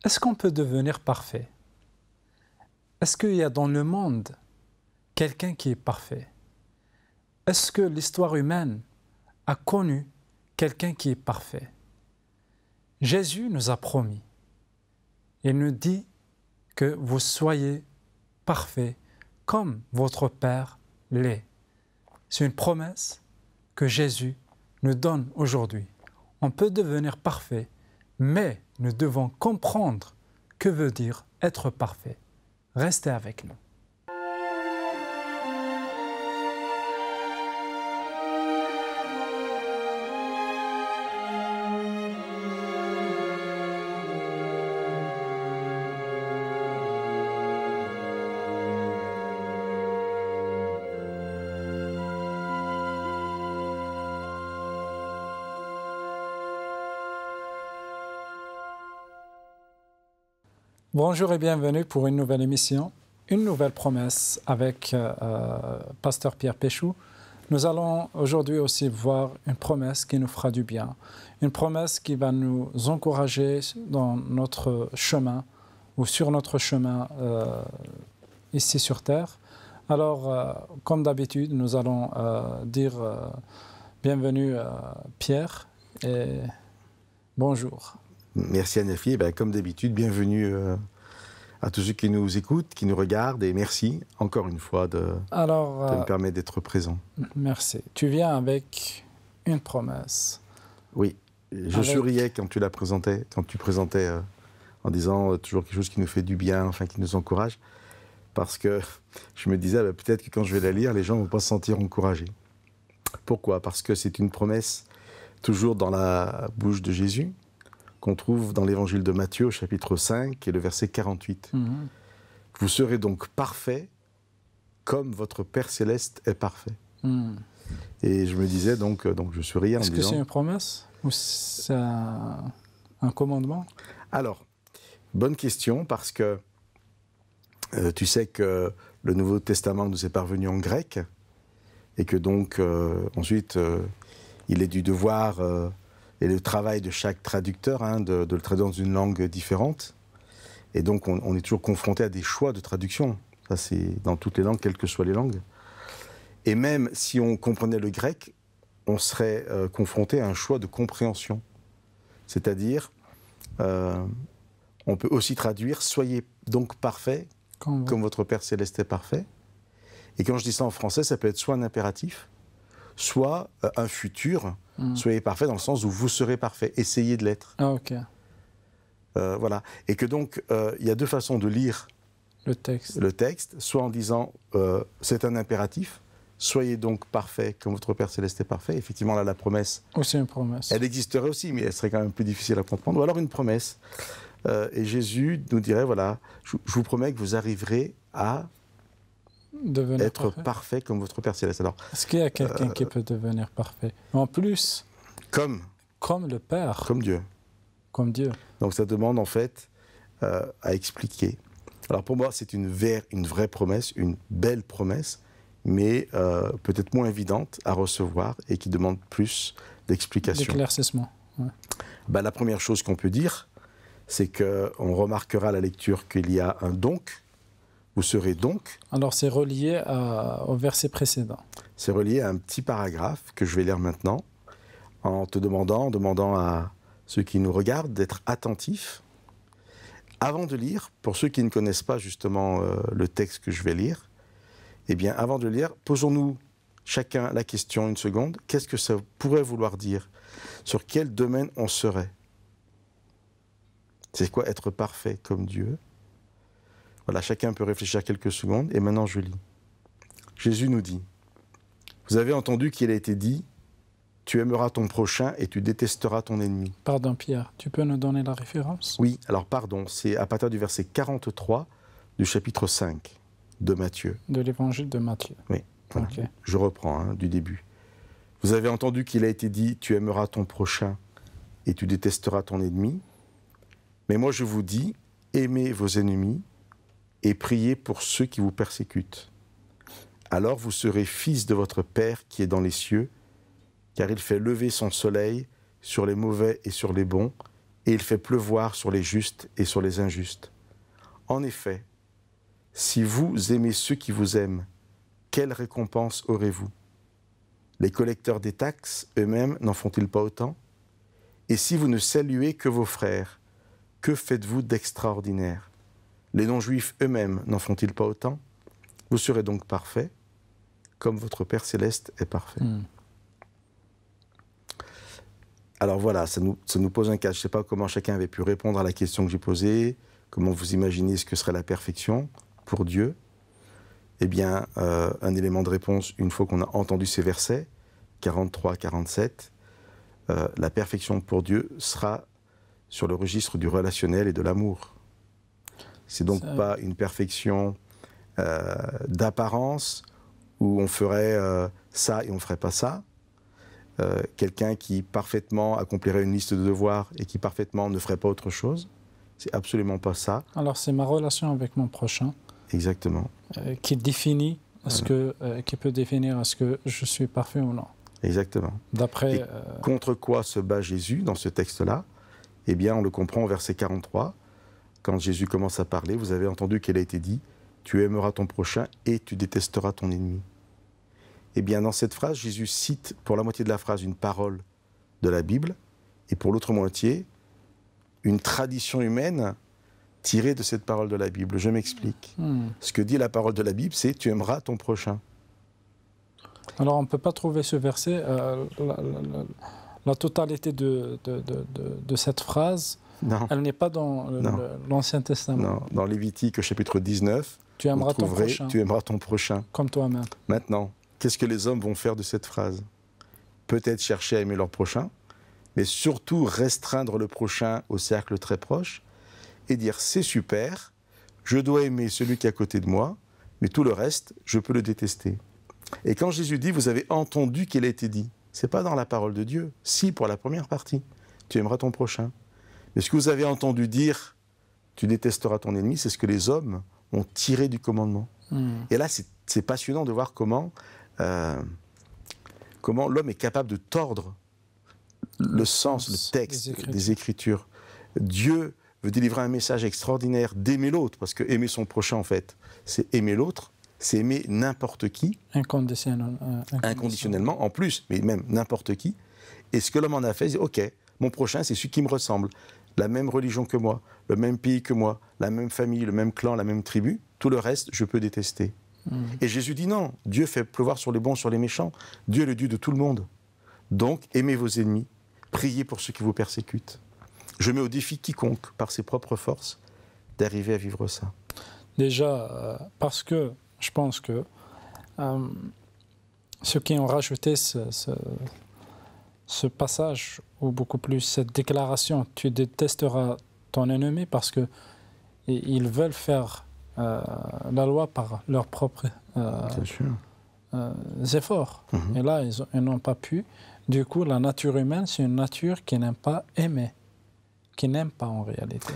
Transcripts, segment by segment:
Est-ce qu'on peut devenir parfait? Est-ce qu'il y a dans le monde quelqu'un qui est parfait? Est-ce que l'histoire humaine a connu quelqu'un qui est parfait? Jésus nous a promis. Il nous dit que vous soyez parfaits comme votre Père l'est. C'est une promesse que Jésus nous donne aujourd'hui. On peut devenir parfait, mais nous devons comprendre que veut dire être parfait. Restez avec nous. Bonjour et bienvenue pour une nouvelle émission, une nouvelle promesse avec Pasteur Pierre Péchou. Nous allons aujourd'hui aussi voir une promesse qui nous fera du bien, une promesse qui va nous encourager dans notre chemin ou sur notre chemin ici sur Terre. Alors, comme d'habitude, nous allons dire bienvenue Pierre et bonjour. Merci Anafi, comme d'habitude, bienvenue à tous ceux qui nous écoutent, qui nous regardent, et merci encore une fois de me permettre d'être présent. Merci. Tu viens avec une promesse. Oui, je souriais quand tu la présentais, en disant toujours quelque chose qui nous fait du bien, enfin qui nous encourage, parce que je me disais peut-être que quand je vais la lire, les gens ne vont pas se sentir encouragés. Pourquoi? Parce que c'est une promesse toujours dans la bouche de Jésus, qu'on trouve dans l'évangile de Matthieu, au chapitre 5, et le verset 48. Vous serez donc parfaits comme votre Père Céleste est parfait. Et je me disais, donc je souriais en disant... Est-ce que c'est une promesse ou c'est un commandement? Alors, bonne question, parce que tu sais que le Nouveau Testament nous est parvenu en grec, et que donc ensuite, il est du devoir... et le travail de chaque traducteur, de le traduire dans une langue différente. Et donc, on est toujours confronté à des choix de traduction. Ça, c'est dans toutes les langues, quelles que soient les langues. Et même si on comprenait le grec, on serait confronté à un choix de compréhension. C'est-à-dire, on peut aussi traduire « Soyez donc parfaits, comme votre Père Céleste est parfait ». Et quand je dis ça en français, ça peut être soit un impératif, soit un futur, soyez parfait dans le sens où vous serez parfait, essayez de l'être. Ah, ok. Voilà. Et que donc, il y a deux façons de lire le texte, soit en disant c'est un impératif, soyez donc parfait comme votre Père Céleste est parfait. Effectivement, là, la promesse, aussi une promesse. Elle existerait aussi, mais elle serait quand même plus difficile à comprendre. Ou alors une promesse. Et Jésus nous dirait, voilà, je vous promets que vous arriverez à être parfait comme votre Père Céleste. Alors, est-ce qu'il y a quelqu'un qui peut devenir parfait? En plus, comme le Père. Comme Dieu. Comme Dieu. Donc ça demande en fait à expliquer. Alors pour moi, c'est une vraie promesse, une belle promesse, mais peut-être moins évidente à recevoir et qui demande plus d'explications. D'éclaircissement. Ouais. La première chose qu'on peut dire, c'est qu'on remarquera à la lecture qu'il y a un donc. Vous serez donc... Alors c'est relié au verset précédent. C'est relié à un petit paragraphe que je vais lire maintenant, en te demandant à ceux qui nous regardent d'être attentifs. Avant de lire, pour ceux qui ne connaissent pas justement le texte que je vais lire, eh bien avant de lire, posons-nous chacun la question une seconde. Qu'est-ce que ça pourrait vouloir dire? Sur quel domaine on serait? C'est quoi être parfait comme Dieu? Voilà, chacun peut réfléchir quelques secondes, et maintenant je lis. Jésus nous dit, vous avez entendu qu'il a été dit, tu aimeras ton prochain et tu détesteras ton ennemi. Pardon Pierre, tu peux nous donner la référence? Oui, alors pardon, c'est à partir du verset 43 du chapitre 5 de Matthieu. De l'évangile de Matthieu. Oui, voilà. Okay. Je reprends du début. Vous avez entendu qu'il a été dit, tu aimeras ton prochain et tu détesteras ton ennemi. Mais moi je vous dis, aimez vos ennemis et priez pour ceux qui vous persécutent. Alors vous serez fils de votre Père qui est dans les cieux, car il fait lever son soleil sur les mauvais et sur les bons, et il fait pleuvoir sur les justes et sur les injustes. En effet, si vous aimez ceux qui vous aiment, quelle récompense aurez-vous? Les collecteurs des taxes eux-mêmes n'en font-ils pas autant? Et si vous ne saluez que vos frères, que faites-vous d'extraordinaire? Les non-juifs eux-mêmes n'en font-ils pas autant? Vous serez donc parfaits, comme votre Père Céleste est parfait. Alors voilà, ça nous pose un cas. Je ne sais pas comment chacun avait pu répondre à la question que j'ai posée, comment vous imaginez ce que serait la perfection pour Dieu. Eh bien, un élément de réponse, une fois qu'on a entendu ces versets, 43, 47, la perfection pour Dieu sera sur le registre du relationnel et de l'amour. C'est donc pas une perfection d'apparence où on ferait ça et on ne ferait pas ça. Quelqu'un qui parfaitement accomplirait une liste de devoirs et qui parfaitement ne ferait pas autre chose. C'est absolument pas ça. Alors c'est ma relation avec mon prochain. Exactement. Qui définit, qui peut définir est-ce que je suis parfait ou non. Exactement. D'après. Contre quoi se bat Jésus dans ce texte-là? Eh bien, on le comprend au verset 43. Quand Jésus commence à parler, vous avez entendu qu'il a été dit « Tu aimeras ton prochain et tu détesteras ton ennemi ». Eh bien, dans cette phrase, Jésus cite pour la moitié de la phrase une parole de la Bible et pour l'autre moitié une tradition humaine tirée de cette parole de la Bible. Je m'explique. Ce que dit la parole de la Bible, c'est « Tu aimeras ton prochain ». Alors, on ne peut pas trouver ce verset, la totalité de cette phrase, non. Elle n'est pas dans l'Ancien Testament. Non, dans Lévitique au chapitre 19, tu aimeras ton prochain. Tu aimeras ton prochain. Comme toi-même. Maintenant, qu'est-ce que les hommes vont faire de cette phrase? Peut-être chercher à aimer leur prochain, mais surtout restreindre le prochain au cercle très proche et dire c'est super, je dois aimer celui qui est à côté de moi, mais tout le reste, je peux le détester. Et quand Jésus dit, vous avez entendu qu'il a été dit, c'est pas dans la parole de Dieu. Si, pour la première partie, tu aimeras ton prochain. Mais ce que vous avez entendu dire, tu détesteras ton ennemi, c'est ce que les hommes ont tiré du commandement. Et là, c'est passionnant de voir comment l'homme est capable de tordre le sens, le texte des Écritures. Dieu veut délivrer un message extraordinaire d'aimer l'autre, parce que aimer son prochain, en fait, c'est aimer l'autre, c'est aimer n'importe qui. Inconditionnellement, en plus, mais même n'importe qui. Et ce que l'homme en a fait, c'est ok, mon prochain, c'est celui qui me ressemble. La même religion que moi, le même pays que moi, la même famille, le même clan, la même tribu. Tout le reste, je peux détester. Et Jésus dit non, Dieu fait pleuvoir sur les bons, sur les méchants. Dieu est le Dieu de tout le monde. Donc, aimez vos ennemis, priez pour ceux qui vous persécutent. Je mets au défi quiconque, par ses propres forces, d'arriver à vivre ça. Déjà, parce que je pense que ceux qui ont rajouté ce passage, ou beaucoup plus cette déclaration, tu détesteras ton ennemi, parce qu'ils veulent faire la loi par leurs propres efforts. Et là, ils n'ont pas pu. Du coup, la nature humaine, c'est une nature qui n'aime pas aimer, qui n'aime pas en réalité.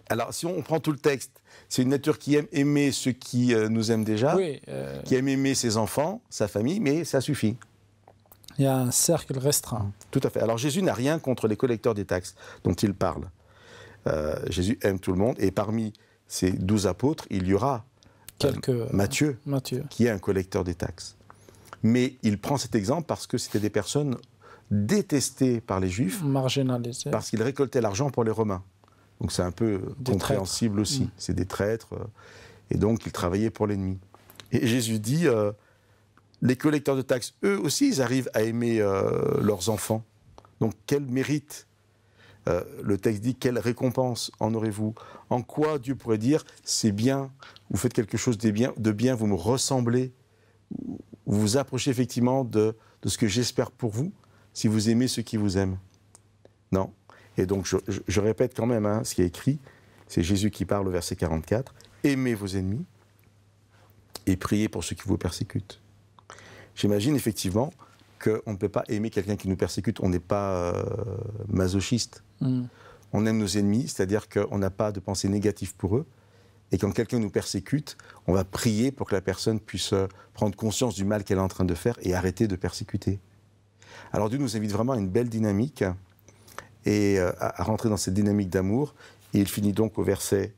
Alors, si on prend tout le texte, c'est une nature qui aime aimer ceux qui nous aiment déjà, qui aime aimer ses enfants, sa famille, mais ça suffit. Il y a un cercle restreint. Tout à fait. Alors Jésus n'a rien contre les collecteurs des taxes dont il parle. Jésus aime tout le monde, et parmi ces 12 apôtres, il y aura Matthieu, qui est un collecteur des taxes. Mais il prend cet exemple parce que c'était des personnes détestées par les Juifs, marginalisées, parce qu'ils récoltaient l'argent pour les Romains. Donc c'est un peu compréhensible aussi. C'est des traîtres, et donc ils travaillaient pour l'ennemi. Et Jésus dit, les collecteurs de taxes, eux aussi, ils arrivent à aimer leurs enfants. Donc quel mérite? Le texte dit, quelle récompense en aurez-vous? En quoi Dieu pourrait dire, c'est bien, vous faites quelque chose de bien, vous me ressemblez, vous vous approchez effectivement de ce que j'espère pour vous, si vous aimez ceux qui vous aiment? Non. Et donc, je répète quand même ce qui est écrit, c'est Jésus qui parle au verset 44, « Aimez vos ennemis et priez pour ceux qui vous persécutent. » J'imagine effectivement qu'on ne peut pas aimer quelqu'un qui nous persécute, on n'est pas masochiste. On aime nos ennemis, c'est-à-dire qu'on n'a pas de pensée négative pour eux, et quand quelqu'un nous persécute, on va prier pour que la personne puisse prendre conscience du mal qu'elle est en train de faire et arrêter de persécuter. Alors Dieu nous invite vraiment à une belle dynamique, et à rentrer dans cette dynamique d'amour. Et il finit donc au verset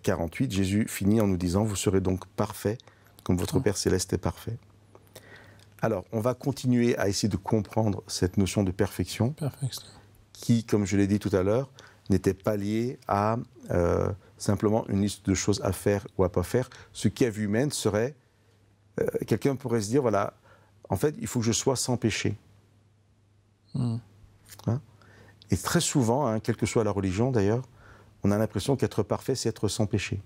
48. Jésus finit en nous disant « Vous serez donc parfaits comme votre Père Céleste est parfait ». Alors, on va continuer à essayer de comprendre cette notion de perfection, qui, comme je l'ai dit tout à l'heure, n'était pas liée à simplement une liste de choses à faire ou à pas faire. Ce qui, à vue humaine, serait... quelqu'un pourrait se dire, voilà, en fait, il faut que je sois sans péché. Hein? Et très souvent, hein, quelle que soit la religion d'ailleurs, on a l'impression qu'être parfait, c'est être sans péché.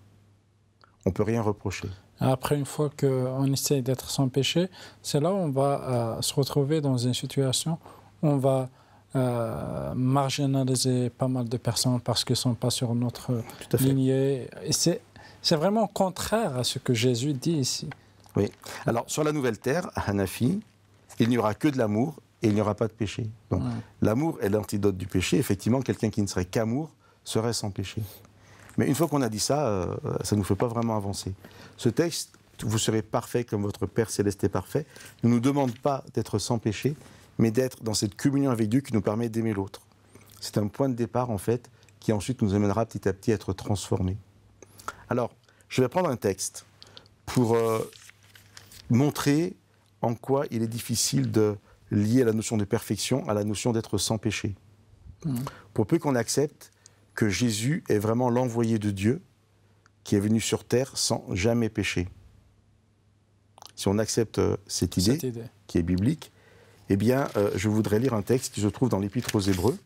On ne peut rien reprocher. Après, une fois qu'on essaye d'être sans péché, c'est là où on va se retrouver dans une situation où on va marginaliser pas mal de personnes parce qu'elles ne sont pas sur notre lignée. Et c'est vraiment contraire à ce que Jésus dit ici. Oui. Alors, sur la nouvelle terre, à Hanafi, il n'y aura que de l'amour et il n'y aura pas de péché. Donc, l'amour est l'antidote du péché. Effectivement, quelqu'un qui ne serait qu'amour serait sans péché. Mais une fois qu'on a dit ça, ça ne nous fait pas vraiment avancer. Ce texte, vous serez parfait comme votre Père Céleste est parfait, ne nous demande pas d'être sans péché, mais d'être dans cette communion avec Dieu qui nous permet d'aimer l'autre. C'est un point de départ, en fait, qui ensuite nous amènera petit à petit à être transformés. Alors, je vais prendre un texte pour montrer en quoi il est difficile de lier la notion de perfection à la notion d'être sans péché. Pour peu qu'on accepte que Jésus est vraiment l'envoyé de Dieu qui est venu sur terre sans jamais pécher. Si on accepte cette idée qui est biblique, eh bien, je voudrais lire un texte qui se trouve dans l'Épître aux Hébreux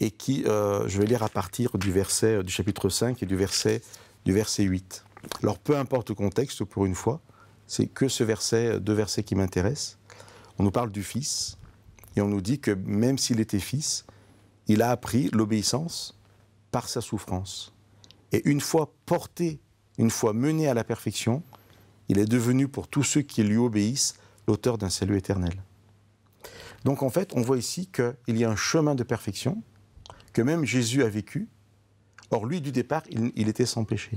et qui, je vais lire à partir du chapitre 5 et du verset 8. Alors, peu importe le contexte, pour une fois, c'est que deux versets qui m'intéressent. On nous parle du Fils et on nous dit que même s'il était Fils, il a appris l'obéissance par sa souffrance. Et une fois porté, une fois mené à la perfection, il est devenu pour tous ceux qui lui obéissent l'auteur d'un salut éternel. Donc en fait, on voit ici qu'il y a un chemin de perfection que même Jésus a vécu. Or lui, du départ, il était sans péché.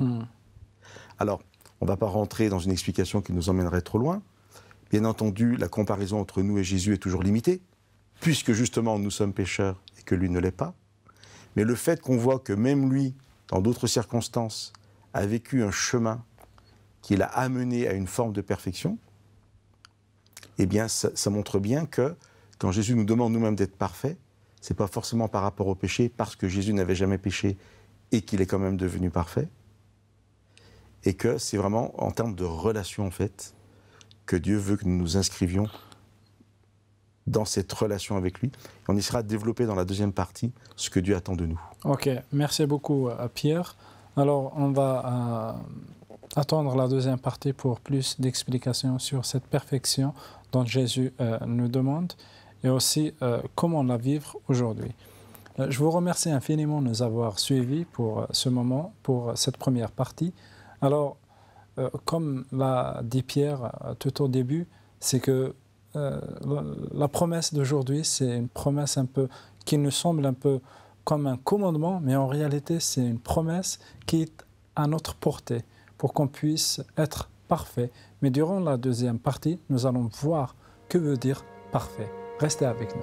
Alors, on ne va pas rentrer dans une explication qui nous emmènerait trop loin. Bien entendu, la comparaison entre nous et Jésus est toujours limitée, puisque justement nous sommes pécheurs et que lui ne l'est pas. Mais le fait qu'on voit que même lui, dans d'autres circonstances, a vécu un chemin qui l'a amené à une forme de perfection, eh bien ça montre bien que quand Jésus nous demande nous-mêmes d'être parfaits, ce n'est pas forcément par rapport au péché, parce que Jésus n'avait jamais péché et qu'il est quand même devenu parfait, et que c'est vraiment en termes de relation, en fait, que Dieu veut que nous nous inscrivions dans cette relation avec lui. On y sera développé dans la deuxième partie ce que Dieu attend de nous. Ok, merci beaucoup Pierre. Alors on va attendre la deuxième partie pour plus d'explications sur cette perfection dont Jésus nous demande et aussi comment la vivre aujourd'hui. Je vous remercie infiniment de nous avoir suivis pour ce moment, pour cette première partie. Alors, comme l'a dit Pierre tout au début, c'est que la promesse d'aujourd'hui, c'est une promesse un peu qui nous semble un peu comme un commandement, mais en réalité, c'est une promesse qui est à notre portée pour qu'on puisse être parfait. Mais durant la deuxième partie, nous allons voir que veut dire parfait. Restez avec nous.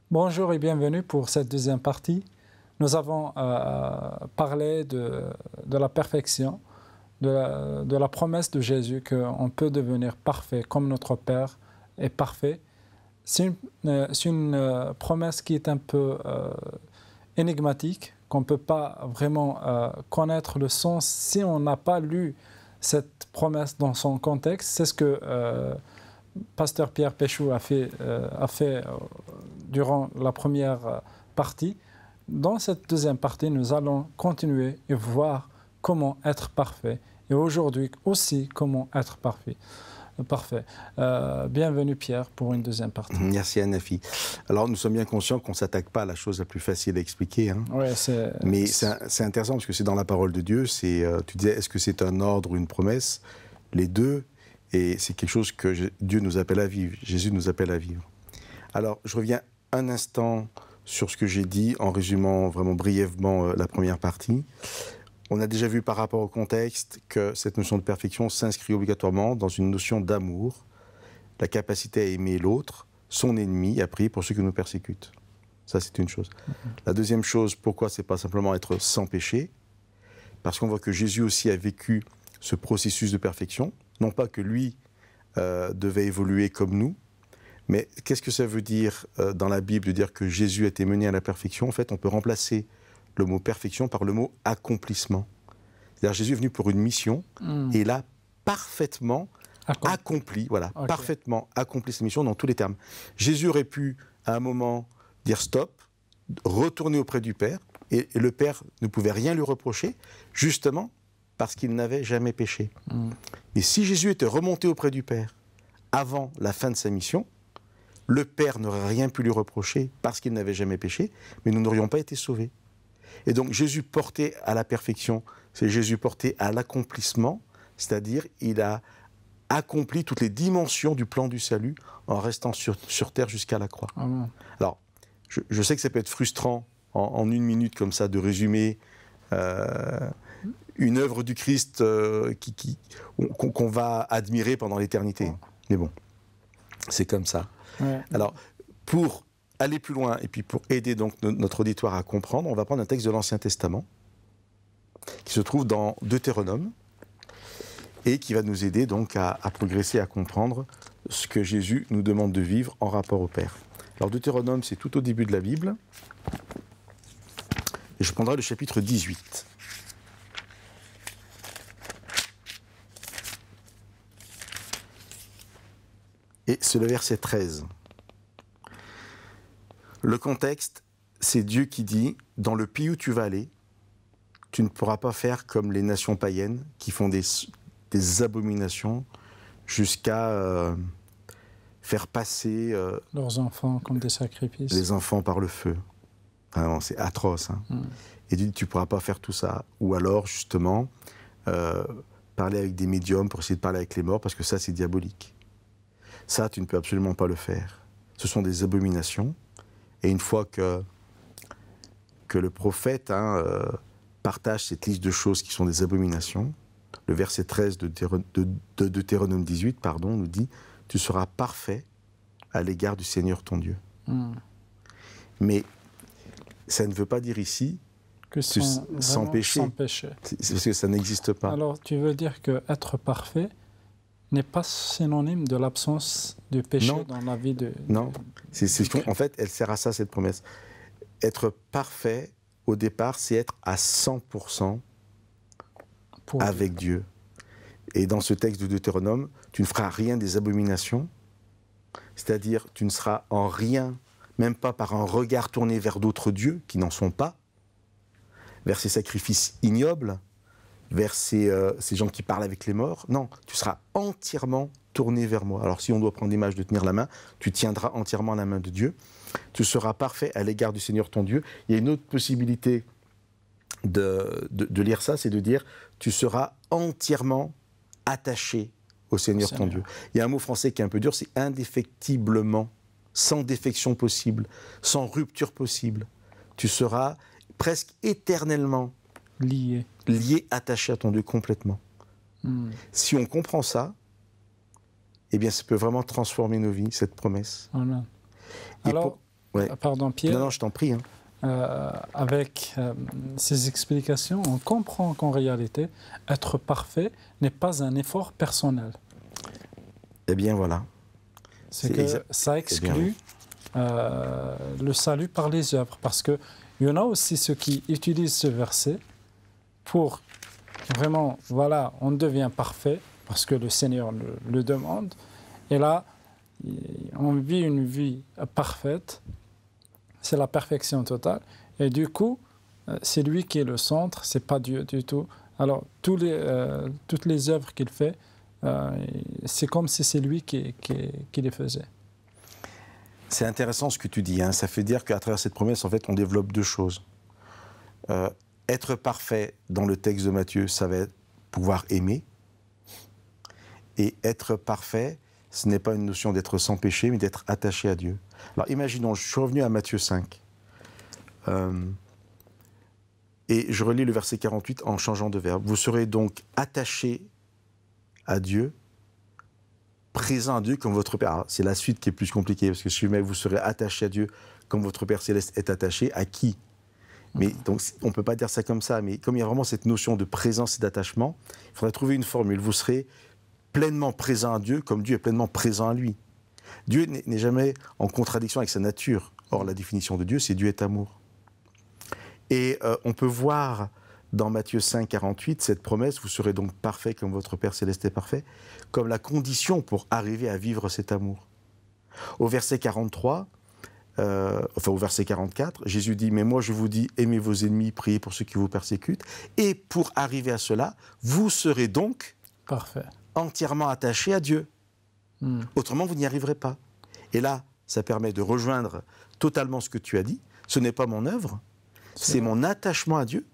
Bonjour et bienvenue pour cette deuxième partie. Nous avons parlé de la perfection, de la promesse de Jésus qu'on peut devenir parfait comme notre Père est parfait. C'est une promesse qui est un peu énigmatique, qu'on ne peut pas vraiment connaître le sens si on n'a pas lu cette promesse dans son contexte. C'est ce que Pasteur Pierre Péchou a fait durant la première partie. Dans cette deuxième partie, nous allons continuer et voir comment être parfait. Et aujourd'hui aussi, comment être parfait. Bienvenue Pierre pour une deuxième partie. Merci Hanafi. Alors nous sommes bien conscients qu'on ne s'attaque pas à la chose la plus facile à expliquer. Hein. Ouais, mais c'est intéressant parce que c'est dans la parole de Dieu. Tu disais, est-ce que c'est un ordre ou une promesse? Les deux. Et c'est quelque chose que Dieu nous appelle à vivre, Jésus nous appelle à vivre. Alors, je reviens un instant sur ce que j'ai dit, en résumant vraiment brièvement la première partie. On a déjà vu par rapport au contexte que cette notion de perfection s'inscrit obligatoirement dans une notion d'amour, la capacité à aimer l'autre, son ennemi, à prier pour ceux qui nous persécutent. Ça, c'est une chose. La deuxième chose, pourquoi c'est pas simplement être sans péché? Parce qu'on voit que Jésus aussi a vécu ce processus de perfection. Non pas que lui devait évoluer comme nous, mais qu'est-ce que ça veut dire dans la Bible de dire que Jésus a été mené à la perfection? En fait, on peut remplacer le mot perfection par le mot accomplissement. C'est-à-dire Jésus est venu pour une mission et il a parfaitement accompli, voilà, parfaitement accompli cette mission dans tous les termes. Jésus aurait pu, à un moment, dire stop, retourner auprès du Père, et le Père ne pouvait rien lui reprocher, justement parce qu'il n'avait jamais péché. Mais si Jésus était remonté auprès du Père avant la fin de sa mission, le Père n'aurait rien pu lui reprocher parce qu'il n'avait jamais péché, mais nous n'aurions pas été sauvés. Et donc Jésus porté à la perfection, c'est Jésus porté à l'accomplissement, c'est-à-dire il a accompli toutes les dimensions du plan du salut en restant sur terre jusqu'à la croix. Amen. Alors, je sais que ça peut être frustrant en une minute comme ça de résumer une œuvre du Christ qu'on va admirer pendant l'éternité. Mais bon, c'est comme ça. Ouais. Alors, pour aller plus loin et puis pour aider donc notre auditoire à comprendre, on va prendre un texte de l'Ancien Testament qui se trouve dans Deutéronome et qui va nous aider donc à progresser, à comprendre ce que Jésus nous demande de vivre en rapport au Père. Alors Deutéronome, c'est tout au début de la Bible et je prendrai le chapitre 18. Et c'est le verset 13. Le contexte, c'est Dieu qui dit « Dans le pays où tu vas aller, tu ne pourras pas faire comme les nations païennes qui font des abominations jusqu'à faire passer leurs enfants comme des sacrifices. Les enfants par le feu. » Vraiment, c'est atroce. Hein. Et il dit « Tu ne pourras pas faire tout ça. » Ou alors, justement, parler avec des médiums pour essayer de parler avec les morts, parce que ça, c'est diabolique. Ça, tu ne peux absolument pas le faire. Ce sont des abominations. Et une fois que le prophète partage cette liste de choses qui sont des abominations, le verset 13 de Deutéronome 18 nous dit « Tu seras parfait à l'égard du Seigneur ton Dieu. » Mais ça ne veut pas dire ici que sans péché. C'est parce que ça n'existe pas. Alors, tu veux dire qu'être parfait n'est pas synonyme de l'absence de péché dans la vie de... Non, en fait, elle sert à ça, cette promesse. Être parfait, au départ, c'est être à 100% avec Dieu. Et dans ce texte de Deutéronome, tu ne feras rien des abominations, c'est-à-dire tu ne seras en rien, même pas par un regard tourné vers d'autres dieux qui n'en sont pas, vers ces sacrifices ignobles, vers ces gens qui parlent avec les morts. Non, tu seras entièrement tourné vers moi. Alors si on doit prendre l'image de tenir la main, tu tiendras entièrement la main de Dieu. Tu seras parfait à l'égard du Seigneur ton Dieu. Il y a une autre possibilité de lire ça, c'est de dire tu seras entièrement attaché au Seigneur ton Dieu. Il y a un mot français qui est un peu dur, c'est indéfectiblement, sans défection possible, sans rupture possible. Tu seras presque éternellement lié, attaché à ton Dieu complètement. Si on comprend ça, eh bien, ça peut vraiment transformer nos vies, cette promesse. Amen. Alors, pardon Pierre. Non, je t'en prie. Avec ces explications, on comprend qu'en réalité, être parfait n'est pas un effort personnel. Eh bien, voilà. C'est que ça exclut le salut par les œuvres, parce qu'il y en a aussi ceux qui utilisent ce verset pour vraiment, voilà, on devient parfait, parce que le Seigneur le demande, et là, on vit une vie parfaite, c'est la perfection totale, et du coup, c'est lui qui est le centre, c'est pas Dieu du tout. Alors, toutes les œuvres qu'il fait, c'est comme si c'est lui qui les faisait. C'est intéressant ce que tu dis, hein. Ça fait dire qu'à travers cette promesse, en fait, on développe deux choses. Être parfait dans le texte de Matthieu, ça va être pouvoir aimer. Et être parfait, ce n'est pas une notion d'être sans péché, mais d'être attaché à Dieu. Alors imaginons, je suis revenu à Matthieu 5. Et je relis le verset 48 en changeant de verbe. Vous serez donc attachés à Dieu, présent à Dieu comme votre Père. C'est la suite qui est plus compliquée, parce que si vous serez attachés à Dieu comme votre Père Céleste est attaché, à qui? Mais donc, on ne peut pas dire ça comme ça, mais comme il y a vraiment cette notion de présence et d'attachement, il faudrait trouver une formule. Vous serez pleinement présent à Dieu comme Dieu est pleinement présent à lui. Dieu n'est jamais en contradiction avec sa nature. Or, la définition de Dieu, c'est Dieu est amour. Et on peut voir dans Matthieu 5, 48, cette promesse, vous serez donc parfait comme votre Père Céleste est parfait, comme la condition pour arriver à vivre cet amour. Au verset 43, au verset 44, Jésus dit « Mais moi je vous dis, aimez vos ennemis, priez pour ceux qui vous persécutent, et pour arriver à cela, vous serez donc Parfait. entièrement attachés à Dieu. Autrement, vous n'y arriverez pas. » Et là, ça permet de rejoindre totalement ce que tu as dit. Ce n'est pas mon œuvre, c'est mon attachement à Dieu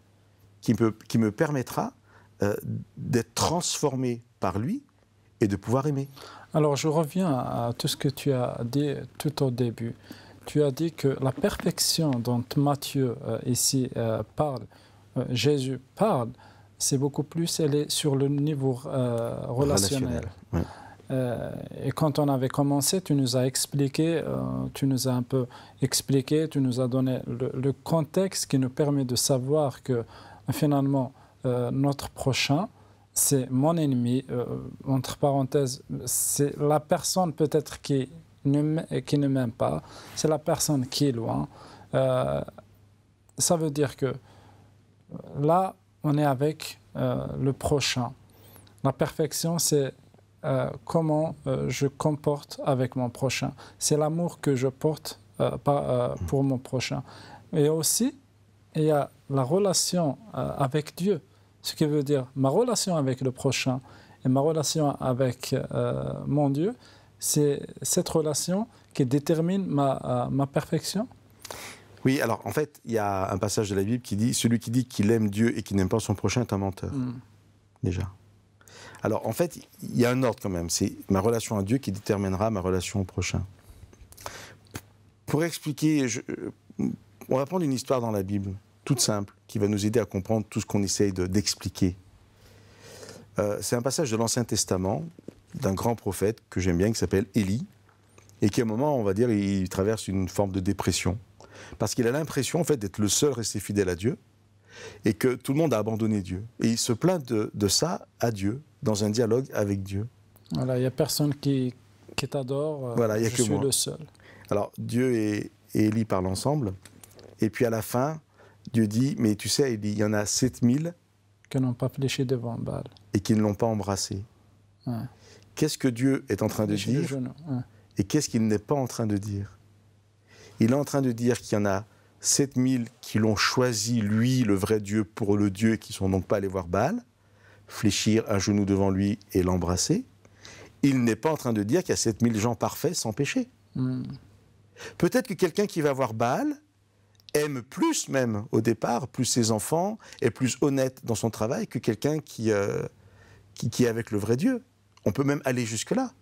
qui me permettra d'être transformé par lui et de pouvoir aimer. Alors, je reviens à tout ce que tu as dit tout au début. Tu as dit que la perfection dont Matthieu ici parle, Jésus parle, c'est beaucoup plus, elle est sur le niveau relationnel. Ouais. Et quand on avait commencé, tu nous as expliqué, tu nous as un peu expliqué, tu nous as donné le contexte qui nous permet de savoir que finalement, notre prochain, c'est mon ennemi, entre parenthèses, c'est la personne peut-être qui ne m'aime pas, c'est la personne qui est loin. Ça veut dire que là, on est avec le prochain. La perfection, c'est comment je comporte avec mon prochain. C'est l'amour que je porte pour mon prochain. Et aussi, il y a la relation avec Dieu. Ce qui veut dire ma relation avec le prochain et ma relation avec mon Dieu, c'est cette relation qui détermine ma perfection. Oui, alors en fait, il y a un passage de la Bible qui dit « Celui qui dit qu'il aime Dieu et qui n'aime pas son prochain est un menteur. » Déjà. Alors en fait, il y a un ordre quand même. C'est ma relation à Dieu qui déterminera ma relation au prochain. Pour expliquer, on va prendre une histoire dans la Bible, toute simple, qui va nous aider à comprendre tout ce qu'on essaye d'expliquer. C'est un passage de l'Ancien Testament d'un grand prophète que j'aime bien, qui s'appelle Élie, et qui à un moment, on va dire, il traverse une forme de dépression, parce qu'il a l'impression en fait d'être le seul resté fidèle à Dieu, et que tout le monde a abandonné Dieu. Et il se plaint de ça à Dieu, dans un dialogue avec Dieu. Voilà, il n'y a personne qui t'adore, voilà, je suis le seul. Alors Dieu et Élie parlent ensemble, et puis à la fin, Dieu dit, mais tu sais, il y en a 7000 qui n'ont pas fléchi devant Baal. Et qui ne l'ont pas embrassé. Ouais. Qu'est-ce que Dieu est en train de dire et qu'est-ce qu'il n'est pas en train de dire? Il est en train de dire qu'il y en a 7000 qui l'ont choisi, lui, le vrai Dieu, pour le Dieu, et qui ne sont donc pas allés voir Baal, fléchir un genou devant lui et l'embrasser. Il n'est pas en train de dire qu'il y a 7000 gens parfaits sans péché. Peut-être que quelqu'un qui va voir Baal aime plus même au départ, plus ses enfants, est plus honnête dans son travail que quelqu'un qui est avec le vrai Dieu. On peut même aller jusque-là.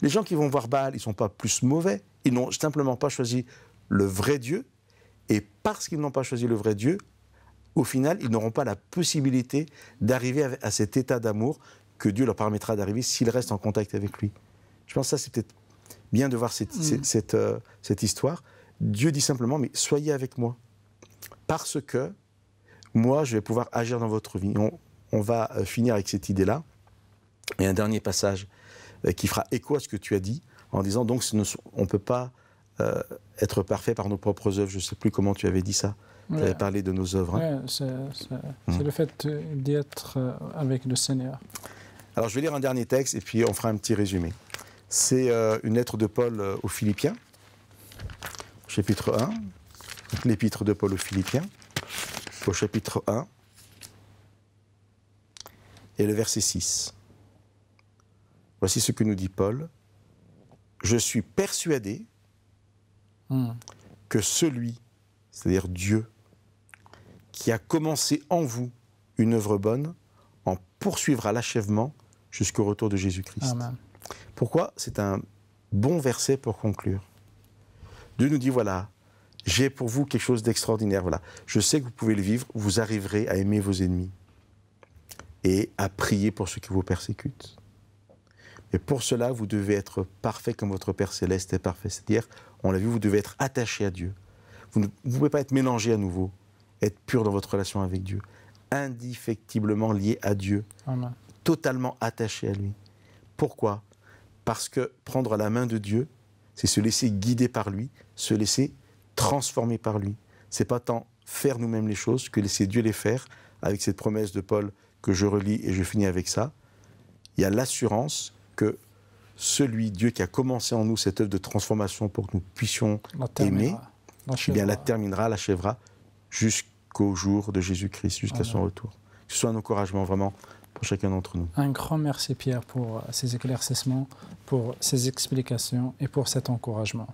Les gens qui vont voir Baal, ils ne sont pas plus mauvais. Ils n'ont simplement pas choisi le vrai Dieu. Et parce qu'ils n'ont pas choisi le vrai Dieu, au final, ils n'auront pas la possibilité d'arriver à cet état d'amour que Dieu leur permettra d'arriver s'ils restent en contact avec lui. Je pense que ça, c'est peut-être bien de voir cette histoire. Dieu dit simplement, mais soyez avec moi, parce que moi, je vais pouvoir agir dans votre vie. On va finir avec cette idée-là. Et un dernier passage qui fera écho à ce que tu as dit, en disant, donc, on ne peut pas être parfait par nos propres œuvres. Je ne sais plus comment tu avais dit ça. Tu avais parlé de nos œuvres. Hein. C'est le fait d'être avec le Seigneur. Alors, je vais lire un dernier texte et puis on fera un petit résumé. C'est une lettre de Paul aux Philippiens, chapitre 1, l'épître de Paul aux Philippiens, au chapitre 1, et le verset 6. Voici ce que nous dit Paul. « Je suis persuadé que celui, c'est-à-dire Dieu, qui a commencé en vous une œuvre bonne, en poursuivra l'achèvement jusqu'au retour de Jésus-Christ. Amen. Pourquoi? C'est un bon verset pour conclure. Dieu nous dit, voilà, j'ai pour vous quelque chose d'extraordinaire. Voilà. Je sais que vous pouvez le vivre, vous arriverez à aimer vos ennemis et à prier pour ceux qui vous persécutent. Mais pour cela, vous devez être parfait comme votre Père Céleste est parfait. C'est-à-dire, on l'a vu, vous devez être attaché à Dieu. Vous ne pouvez pas être mélangé à nouveau, être pur dans votre relation avec Dieu, indéfectiblement lié à Dieu, Amen. totalement attaché à lui. Pourquoi? Parce que prendre la main de Dieu, c'est se laisser guider par lui, se laisser transformer par lui. C'est pas tant faire nous-mêmes les choses que laisser Dieu les faire, avec cette promesse de Paul que je relis et je finis avec ça. Il y a l'assurance que celui, Dieu qui a commencé en nous cette œuvre de transformation pour que nous puissions aimer, eh bien la terminera, l'achèvera jusqu'au jour de Jésus-Christ, jusqu'à son retour. Que ce soit un encouragement vraiment pour chacun d'entre nous. Un grand merci Pierre pour ces éclaircissements, pour ces explications et pour cet encouragement.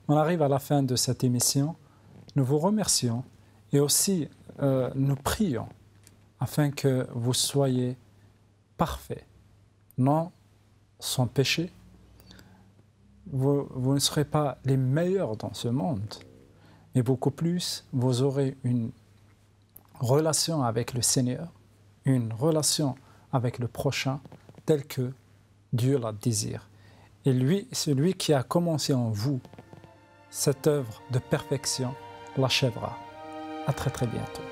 On arrive à la fin de cette émission. Nous vous remercions et aussi nous prions afin que vous soyez parfaits, non sans péché. Vous ne serez pas les meilleurs dans ce monde, mais beaucoup plus, vous aurez une relation avec le Seigneur, une relation avec le prochain telle que Dieu la désire. Et lui, celui qui a commencé en vous cette œuvre de perfection, l'achèvera. À très très bientôt.